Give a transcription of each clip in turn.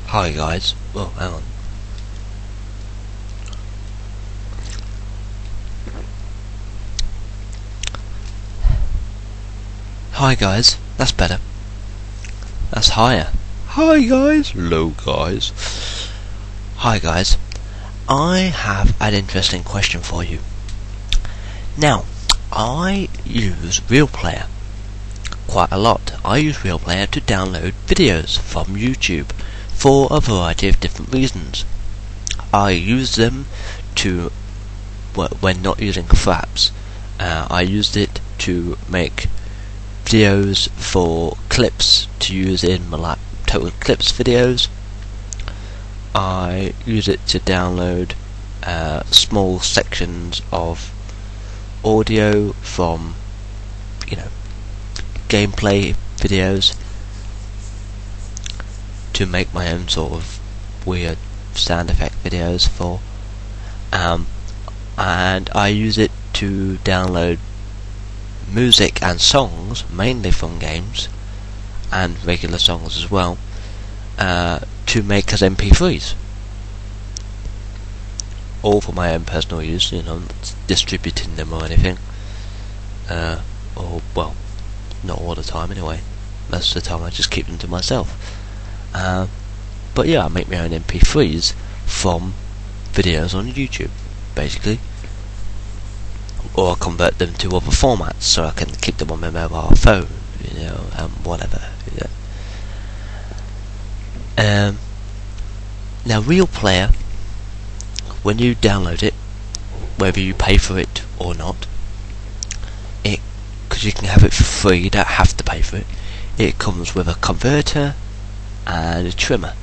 Hi guys. Well, hang on. Hi guys. That's better. That's higher. Hi guys. Low guys. Hi guys. I have an interesting question for you. Now, I use RealPlayer quite a lot. I use RealPlayer to download videos from YouTube for a variety of different reasons. I use them to, when not using Fraps, I used it to make videos for clips to use in my total clips videos. I use it to download small sections of audio from, gameplay videos to make my own sort of weird sound effect videos for, and I use it to download music and songs, mainly from games and regular songs as well, to make as MP3s, all for my own personal use, not distributing them or anything, or well, not all the time anyway. Most of the time I just keep them to myself. But yeah, I make my own MP3s from videos on YouTube, basically, or I convert them to other formats so I can keep them on my mobile phone, whatever. Now, RealPlayer, when you download it, whether you pay for it or not, because you can have it for free, you don't have to pay for it. It comes with a converter and a trimmer,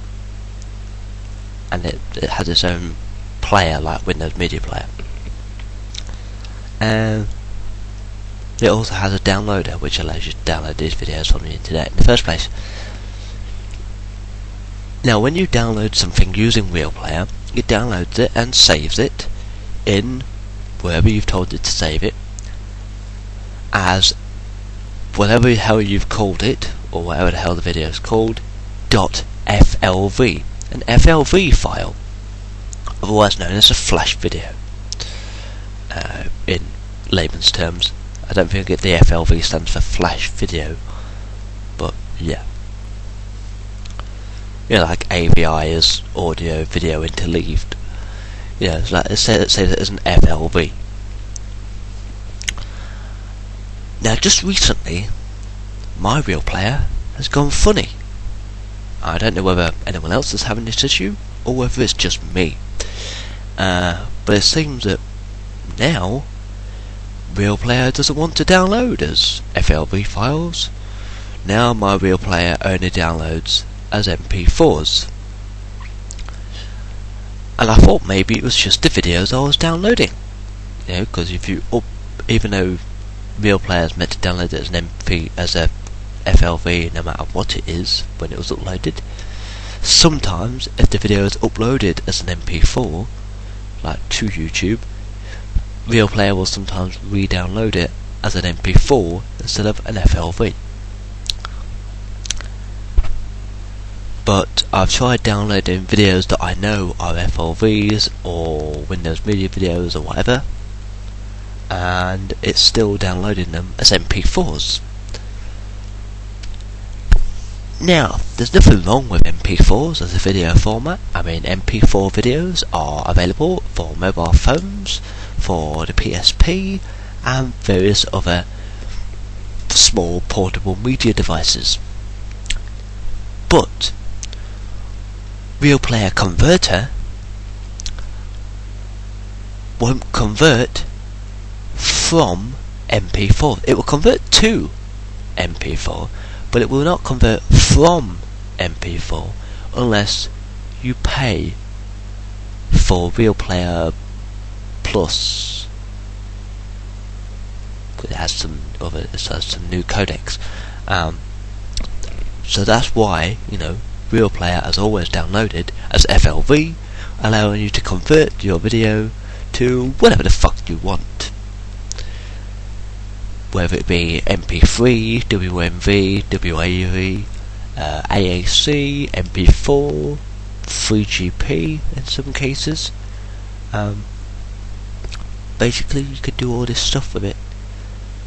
and it has its own player like Windows Media Player. It also has a downloader which allows you to download these videos from the internet in the first place. Now, when you download something using RealPlayer, it downloads it and saves it in wherever you've told it to save it, as whatever the hell you've called it, or whatever the hell the video is called, .flv, an FLV file, otherwise known as a flash video, in layman's terms. I don't think the FLV stands for flash video, but yeah. Like AVI is audio video interleaved. It's like say that as an FLV. Now, just recently, my RealPlayer has gone funny. I don't know whether anyone else is having this issue, or whether it's just me. But it seems that now, RealPlayer doesn't want to download as FLV files. Now my RealPlayer only downloads as MP4s. And I thought maybe it was just the videos I was downloading. Because even though RealPlayer is meant to download it as a FLV no matter what it is when it was uploaded, sometimes if the video is uploaded as an MP4, like to YouTube, RealPlayer will sometimes re-download it as an MP4 instead of an FLV. But I've tried downloading videos that I know are FLVs or Windows Media videos or whatever, and it's still downloading them as MP4s. Now, there's nothing wrong with MP4s as a video format. I mean, MP4 videos are available for mobile phones, for the PSP, and various other small portable media devices. But RealPlayer Converter won't convert from MP4. It will convert to MP4, but it will not convert from MP4 unless you pay for RealPlayer Plus. It has some new codecs. So that's why RealPlayer has always downloaded as FLV, allowing you to convert your video to whatever the fuck you want. Whether it be MP3, WMV, WAV, AAC, MP4, 3GP in some cases. Basically, you could do all this stuff with it.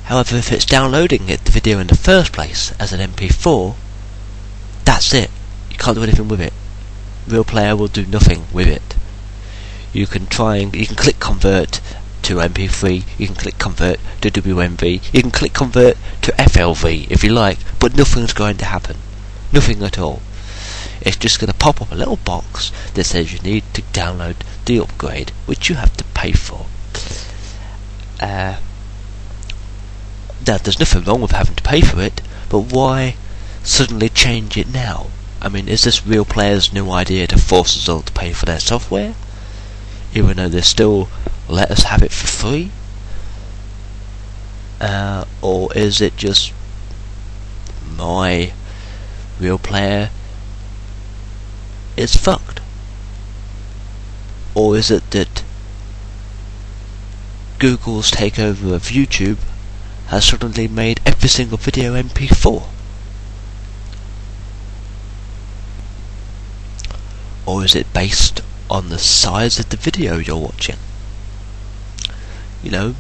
However, if it's downloading the video in the first place as an MP4, that's it. You can't do anything with it. RealPlayer will do nothing with it. You can click convert to MP3, you can click convert to WMV, you can click convert to FLV if you like, but nothing's going to happen. Nothing at all. It's just going to pop up a little box that says you need to download the upgrade, which you have to pay for. There's nothing wrong with having to pay for it, but why suddenly change it now? I mean, is this RealPlayer's new idea to force us all to pay for their software, even though they still let us have it for free? Or is it just my RealPlayer is fucked? Or is it that Google's takeover of YouTube has suddenly made every single video MP4? Or is it based on the size of the video you're watching? You know,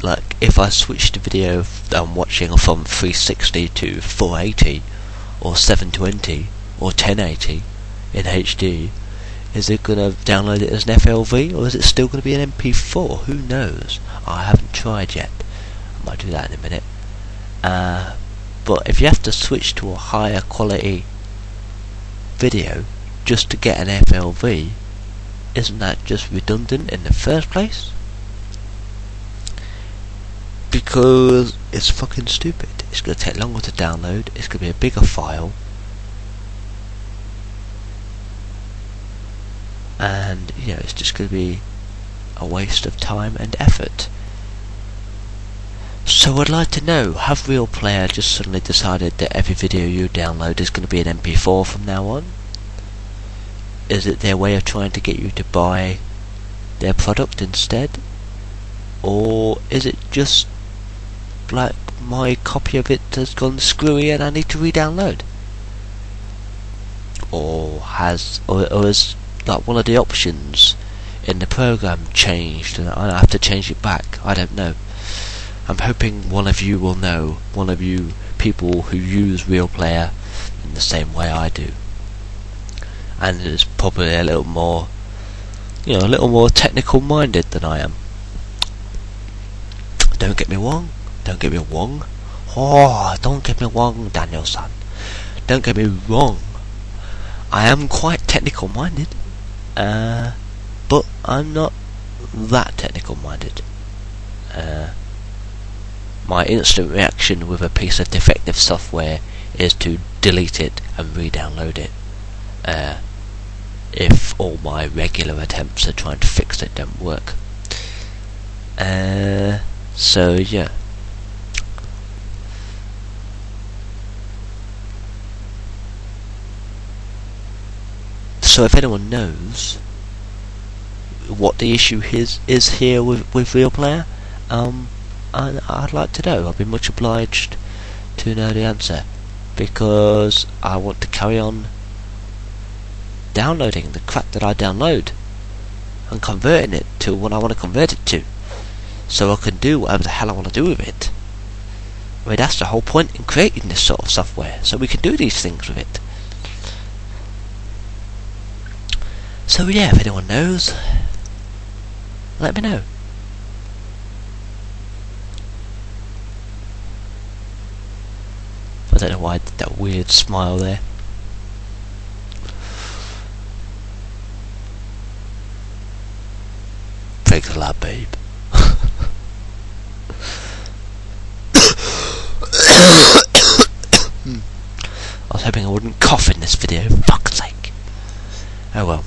like if I switch the video I'm watching from 360 to 480 or 720 or 1080 in HD, is it going to download it as an FLV, or is it still going to be an MP4? Who knows? I haven't tried yet. I might do that in a minute. But if you have to switch to a higher quality video just to get an FLV, isn't that just redundant in the first place? Because it's fucking stupid. It's going to take longer to download, it's going to be a bigger file, and you know, it's just going to be a waste of time and effort. So I'd like to know, have RealPlayer just suddenly decided that every video you download is going to be an MP4 from now on? Is it their way of trying to get you to buy their product instead? Or is it just like my copy of it has gone screwy and I need to re-download? Or has like one of the options in the program changed and I have to change it back? I don't know. I'm hoping one of you will know, one of you people who use RealPlayer in the same way I do, and is probably a little more, you know, a little more technical minded than I am. Don't get me wrong. Don't get me wrong. Oh, don't get me wrong, Daniel-san. Don't get me wrong. I am quite technical minded, but I'm not that technical minded. My instant reaction with a piece of defective software is to delete it and re-download it, if all my regular attempts at trying to fix it don't work. So yeah. So if anyone knows what the issue is here with RealPlayer, I'd like to know. I'd be much obliged to know the answer, because I want to carry on downloading the crap that I download and converting it to what I want to convert it to, so I can do whatever the hell I want to do with it. I mean, that's the whole point in creating this sort of software, so we can do these things with it. So yeah, if anyone knows, let me know. I don't know why I did that weird smile there. Thanks a lot, babe. I was hoping I wouldn't cough in this video, for fuck's sake. Oh well.